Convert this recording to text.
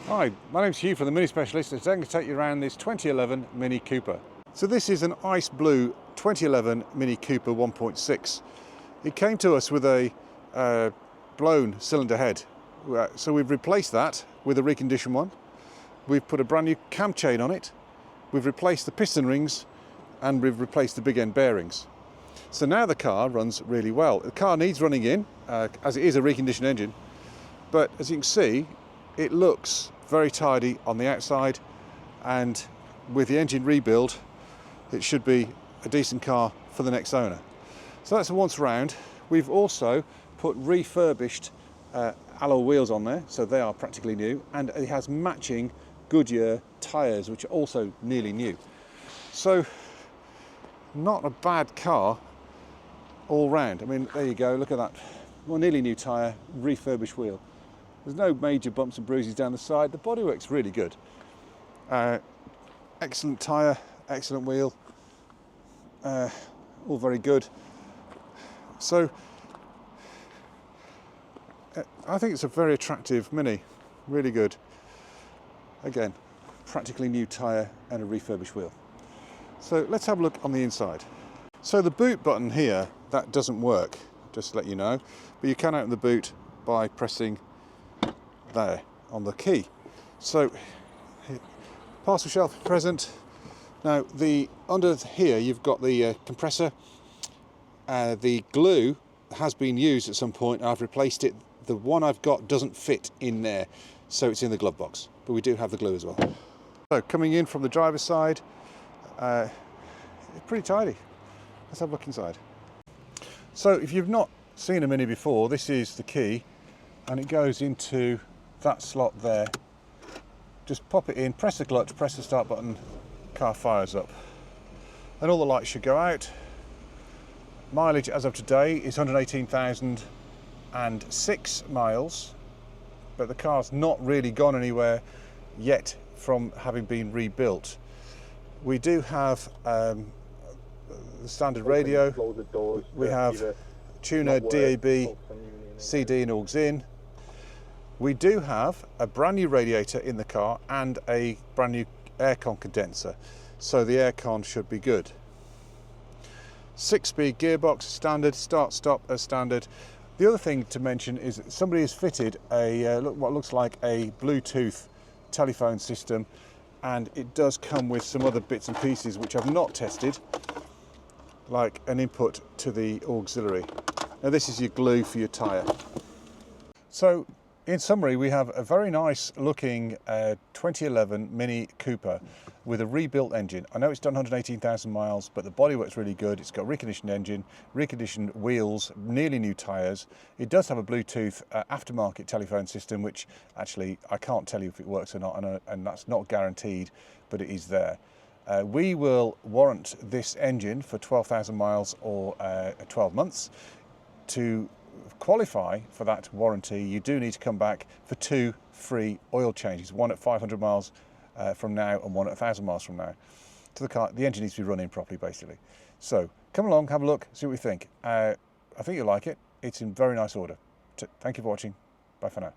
Hi, my name's Hugh from the Mini Specialist, and today I'm going to take you around this 2011 Mini Cooper. So this is an ice blue 2011 Mini Cooper 1.6. It came to us with a blown cylinder head, so we've replaced that with a reconditioned one. We've put a brand new cam chain on it, we've replaced the piston rings, and we've replaced the big end bearings. So now the car runs really well. The car needs running in, as it is a reconditioned engine, but as you can see, it looks very tidy on the outside, and with the engine rebuild, it should be a decent car for the next owner. So that's a once round. We've also put refurbished alloy wheels on there, so they are practically new, and it has matching Goodyear tyres, which are also nearly new. So not a bad car all round. I mean, there you go, look at that. Well, nearly new tyre, refurbished wheel. There's no major bumps and bruises down the side. The bodywork's really good. Excellent tyre, excellent wheel, all very good. So I think it's a very attractive Mini, really good. Again, practically new tyre and a refurbished wheel. So let's have a look on the inside. So the boot button here, that doesn't work, just to let you know, but you can open the boot by pressing there on the key. So parcel shelf present. Now under here you've got the compressor. The glue has been used at some point. I've replaced it. The one I've got doesn't fit in there, so it's in the glove box, but we do have the glue as well. So coming in from the driver's side, pretty tidy. Let's have a look inside. So if you've not seen a Mini before, this is the key, and it goes into that slot there. Just pop it in, press the clutch, press the start button, car fires up, and all the lights should go out. Mileage as of today is 118,006 miles, but the car's not really gone anywhere yet from having been rebuilt. We do have the standard radio, we have tuner, DAB, CD and aux in. We do have a brand new radiator in the car and a brand new aircon condenser, so the aircon should be good. 6-speed gearbox standard, start-stop as standard. The other thing to mention is that somebody has fitted a what looks like a Bluetooth telephone system, and it does come with some other bits and pieces which I've not tested, like an input to the auxiliary. Now this is your glue for your tyre. So in summary, we have a very nice looking 2011 Mini Cooper with a rebuilt engine. I know it's done 118,000 miles, but the bodywork's really good. It's got a reconditioned engine, reconditioned wheels, nearly new tyres. It does have a Bluetooth aftermarket telephone system, which actually I can't tell you if it works or not, and that's not guaranteed, but it is there. We will warrant this engine for 12,000 miles or 12 months. To qualify for that warranty, you do need to come back for 2 free oil changes, one at 500 miles from now and one at 1,000 miles from now. To the car, the engine needs to be running properly, basically. So come along, have a look, see what we think. I think you'll like it. It's in very nice order. Thank you for watching. Bye for now.